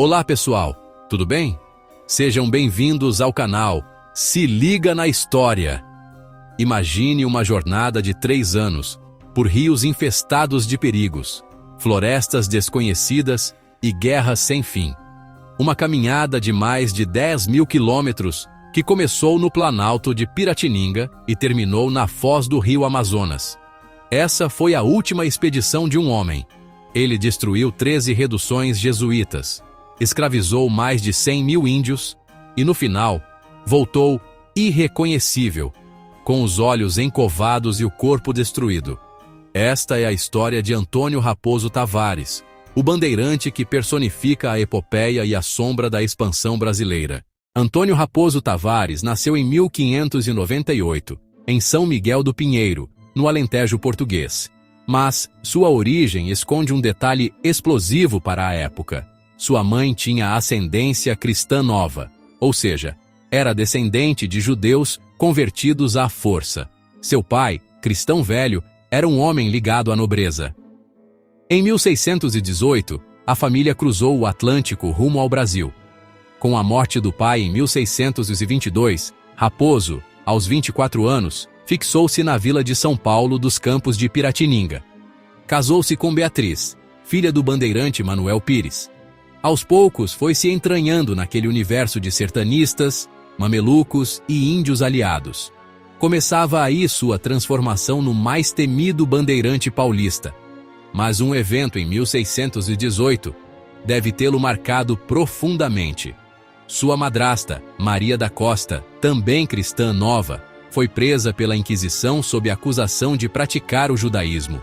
Olá pessoal, tudo bem? Sejam bem-vindos ao canal Se Liga na História. Imagine uma jornada de 3 anos, por rios infestados de perigos, florestas desconhecidas e guerras sem fim. Uma caminhada de mais de 10.000 quilômetros que começou no Planalto de Piratininga e terminou na foz do rio Amazonas. Essa foi a última expedição de um homem. Ele destruiu 13 reduções jesuítas, escravizou mais de 100.000 índios e, no final, voltou irreconhecível, com os olhos encovados e o corpo destruído. Esta é a história de Antônio Raposo Tavares, o bandeirante que personifica a epopeia e a sombra da expansão brasileira. Antônio Raposo Tavares nasceu em 1598, em São Miguel do Pinheiro, no Alentejo português. Mas sua origem esconde um detalhe explosivo para a época. Sua mãe tinha ascendência cristã nova, ou seja, era descendente de judeus convertidos à força. Seu pai, cristão velho, era um homem ligado à nobreza. Em 1618, a família cruzou o Atlântico rumo ao Brasil. Com a morte do pai em 1622, Raposo, aos 24 anos, fixou-se na vila de São Paulo dos Campos de Piratininga. Casou-se com Beatriz, filha do bandeirante Manuel Pires. Aos poucos foi se entranhando naquele universo de sertanistas, mamelucos e índios aliados. Começava aí sua transformação no mais temido bandeirante paulista. Mas um evento em 1618 deve tê-lo marcado profundamente. Sua madrasta, Maria da Costa, também cristã nova, foi presa pela Inquisição sob acusação de praticar o judaísmo.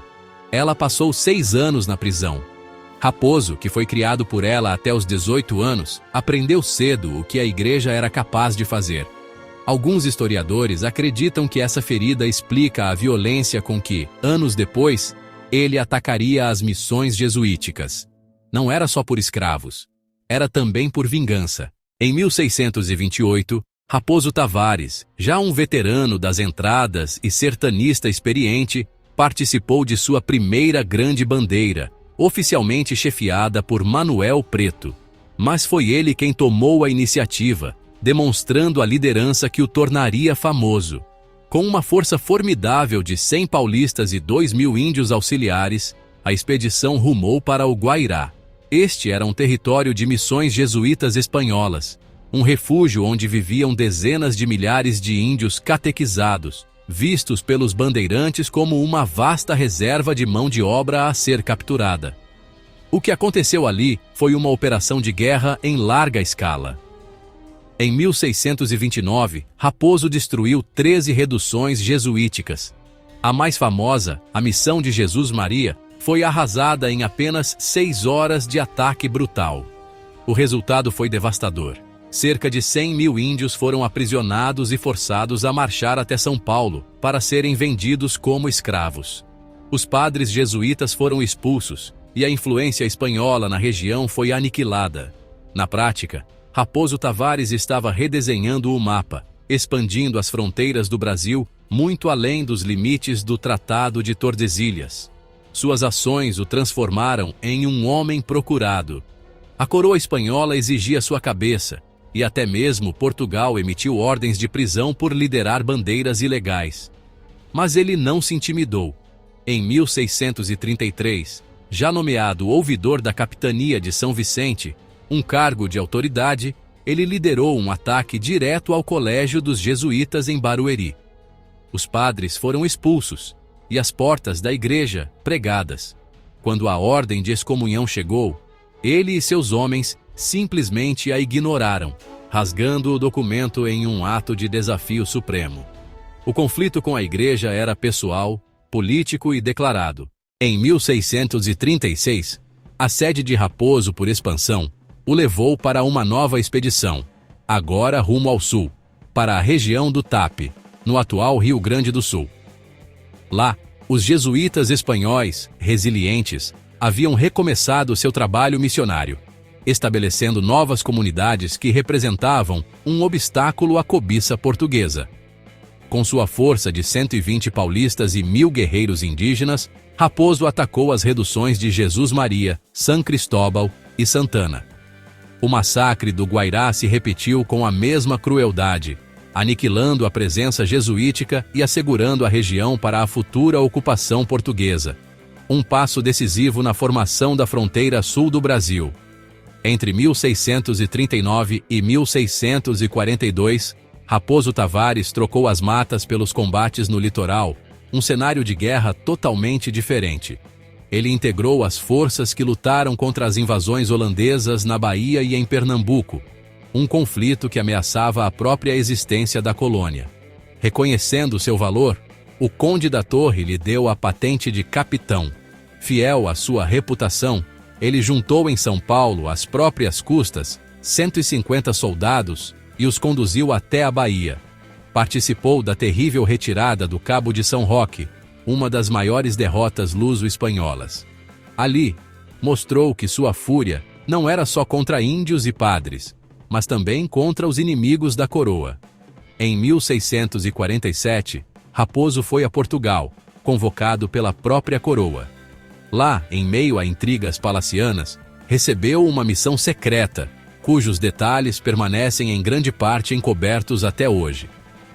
Ela passou 6 anos na prisão. Raposo, que foi criado por ela até os 18 anos, aprendeu cedo o que a igreja era capaz de fazer. Alguns historiadores acreditam que essa ferida explica a violência com que, anos depois, ele atacaria as missões jesuíticas. Não era só por escravos, era também por vingança. Em 1628, Raposo Tavares, já um veterano das entradas e sertanista experiente, participou de sua primeira grande bandeira, oficialmente chefiada por Manuel Preto. Mas foi ele quem tomou a iniciativa, demonstrando a liderança que o tornaria famoso. Com uma força formidável de 100 paulistas e 2.000 índios auxiliares, a expedição rumou para o Guairá. Este era um território de missões jesuítas espanholas, um refúgio onde viviam dezenas de milhares de índios catequizados, vistos pelos bandeirantes como uma vasta reserva de mão de obra a ser capturada. O que aconteceu ali foi uma operação de guerra em larga escala. Em 1629, Raposo destruiu 13 reduções jesuíticas. A mais famosa, a Missão de Jesus Maria, foi arrasada em apenas 6 horas de ataque brutal. O resultado foi devastador. Cerca de 100.000 índios foram aprisionados e forçados a marchar até São Paulo para serem vendidos como escravos. Os padres jesuítas foram expulsos e a influência espanhola na região foi aniquilada. Na prática, Raposo Tavares estava redesenhando o mapa, expandindo as fronteiras do Brasil muito além dos limites do Tratado de Tordesilhas. Suas ações o transformaram em um homem procurado. A coroa espanhola exigia sua cabeça, e até mesmo Portugal emitiu ordens de prisão por liderar bandeiras ilegais. Mas ele não se intimidou. Em 1633, já nomeado ouvidor da capitania de São Vicente, um cargo de autoridade, ele liderou um ataque direto ao colégio dos jesuítas em Barueri. Os padres foram expulsos e as portas da igreja pregadas. Quando a ordem de excomunhão chegou, ele e seus homens simplesmente a ignoraram, rasgando o documento em um ato de desafio supremo. O conflito com a igreja era pessoal, político e declarado. Em 1636, a sede de Raposo por expansão o levou para uma nova expedição, agora rumo ao sul, para a região do Tape, no atual Rio Grande do Sul. Lá, os jesuítas espanhóis, resilientes, haviam recomeçado seu trabalho missionário, estabelecendo novas comunidades que representavam um obstáculo à cobiça portuguesa. Com sua força de 120 paulistas e 1.000 guerreiros indígenas, Raposo atacou as reduções de Jesus Maria, São Cristóbal e Santana. O massacre do Guairá se repetiu com a mesma crueldade, aniquilando a presença jesuítica e assegurando a região para a futura ocupação portuguesa. Um passo decisivo na formação da fronteira sul do Brasil. Entre 1639 e 1642, Raposo Tavares trocou as matas pelos combates no litoral, um cenário de guerra totalmente diferente. Ele integrou as forças que lutaram contra as invasões holandesas na Bahia e em Pernambuco, um conflito que ameaçava a própria existência da colônia. Reconhecendo seu valor, o Conde da Torre lhe deu a patente de capitão. Fiel à sua reputação, ele juntou em São Paulo, às próprias custas, 150 soldados e os conduziu até a Bahia. Participou da terrível retirada do Cabo de São Roque, uma das maiores derrotas luso-espanholas. Ali, mostrou que sua fúria não era só contra índios e padres, mas também contra os inimigos da coroa. Em 1647, Raposo foi a Portugal, convocado pela própria coroa. Lá, em meio a intrigas palacianas, recebeu uma missão secreta, cujos detalhes permanecem em grande parte encobertos até hoje.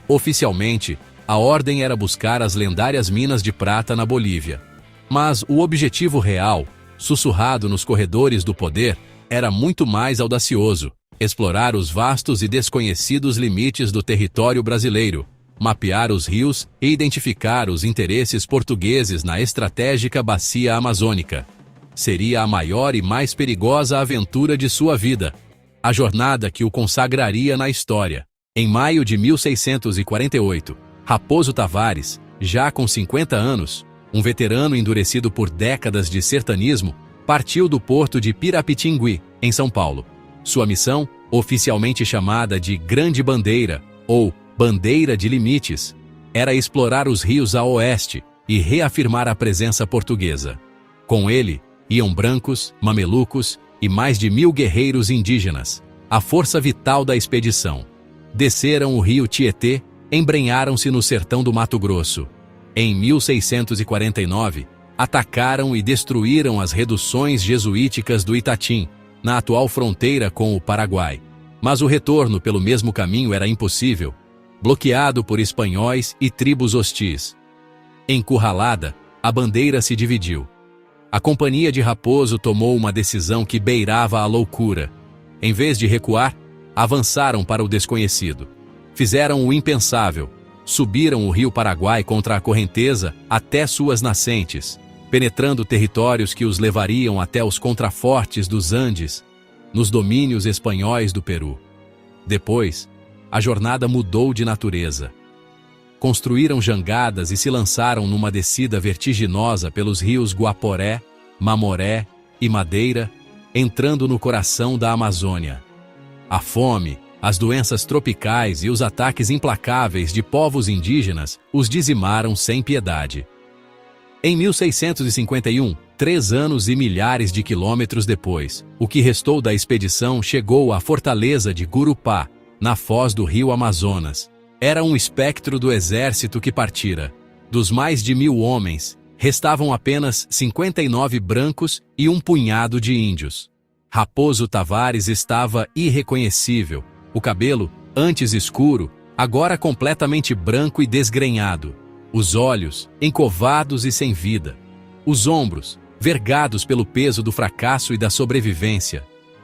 Oficialmente, a ordem era buscar as lendárias minas de prata na Bolívia. Mas o objetivo real, sussurrado nos corredores do poder, era muito mais audacioso: explorar os vastos e desconhecidos limites do território brasileiro, mapear os rios e identificar os interesses portugueses na estratégica bacia amazônica. Seria a maior e mais perigosa aventura de sua vida, a jornada que o consagraria na história. Em maio de 1648, Raposo Tavares, já com 50 anos, um veterano endurecido por décadas de sertanismo, partiu do porto de Pirapitingui, em São Paulo. Sua missão, oficialmente chamada de Grande Bandeira, ou Bandeira de Limites, era explorar os rios a oeste e reafirmar a presença portuguesa. Com ele, iam brancos, mamelucos e mais de 1000 guerreiros indígenas, a força vital da expedição. Desceram o rio Tietê, embrenharam-se no sertão do Mato Grosso. Em 1649, atacaram e destruíram as reduções jesuíticas do Itatim, na atual fronteira com o Paraguai. Mas o retorno pelo mesmo caminho era impossível, bloqueado por espanhóis e tribos hostis. Encurralada, a bandeira se dividiu. A companhia de Raposo tomou uma decisão que beirava a loucura. Em vez de recuar, avançaram para o desconhecido. Fizeram o impensável. Subiram o rio Paraguai contra a correnteza até suas nascentes, penetrando territórios que os levariam até os contrafortes dos Andes, nos domínios espanhóis do Peru. Depois, a jornada mudou de natureza. Construíram jangadas e se lançaram numa descida vertiginosa pelos rios Guaporé, Mamoré e Madeira, entrando no coração da Amazônia. A fome, as doenças tropicais e os ataques implacáveis de povos indígenas os dizimaram sem piedade. Em 1651, 3 anos e milhares de quilômetros depois, o que restou da expedição chegou à fortaleza de Gurupá, na foz do rio Amazonas. Era um espectro do exército que partira. Dos mais de 1000 homens, restavam apenas 59 brancos e um punhado de índios. Raposo Tavares estava irreconhecível. O cabelo, antes escuro, agora completamente branco e desgrenhado. Os olhos, encovados e sem vida. Os ombros, vergados pelo peso do fracasso e da sobrevivência.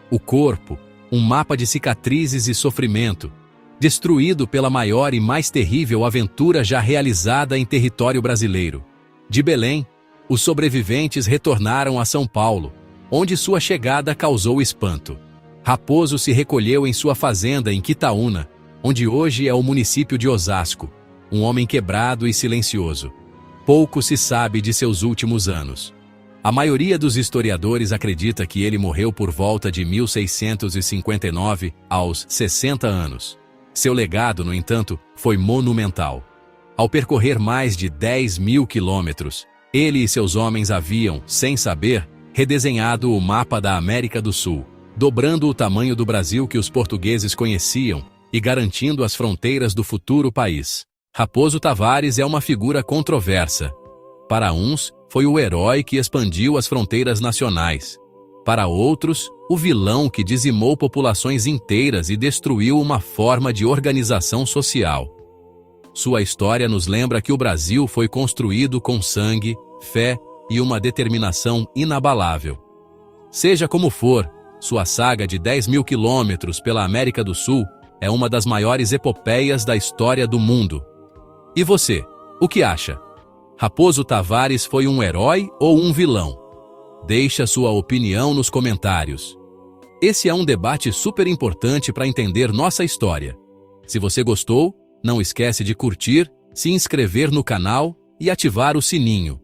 O corpo, um mapa de cicatrizes e sofrimento, destruído pela maior e mais terrível aventura já realizada em território brasileiro. De Belém, os sobreviventes retornaram a São Paulo, onde sua chegada causou espanto. Raposo se recolheu em sua fazenda em Quitaúna, onde hoje é o município de Osasco, um homem quebrado e silencioso. Pouco se sabe de seus últimos anos. A maioria dos historiadores acredita que ele morreu por volta de 1659, aos 60 anos. Seu legado, no entanto, foi monumental. Ao percorrer mais de 10.000 quilômetros, ele e seus homens haviam, sem saber, redesenhado o mapa da América do Sul, dobrando o tamanho do Brasil que os portugueses conheciam e garantindo as fronteiras do futuro país. Raposo Tavares é uma figura controversa. Para uns, foi o herói que expandiu as fronteiras nacionais. Para outros, o vilão que dizimou populações inteiras e destruiu uma forma de organização social. Sua história nos lembra que o Brasil foi construído com sangue, fé e uma determinação inabalável. Seja como for, sua saga de 10.000 quilômetros pela América do Sul é uma das maiores epopeias da história do mundo. E você, o que acha? Raposo Tavares foi um herói ou um vilão? Deixe a sua opinião nos comentários. Esse é um debate super importante para entender nossa história. Se você gostou, não esquece de curtir, se inscrever no canal e ativar o sininho.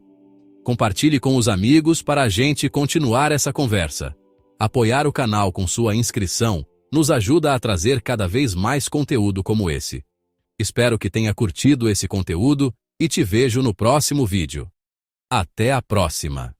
Compartilhe com os amigos para a gente continuar essa conversa. Apoiar o canal com sua inscrição nos ajuda a trazer cada vez mais conteúdo como esse. Espero que tenha curtido esse conteúdo e te vejo no próximo vídeo. Até a próxima!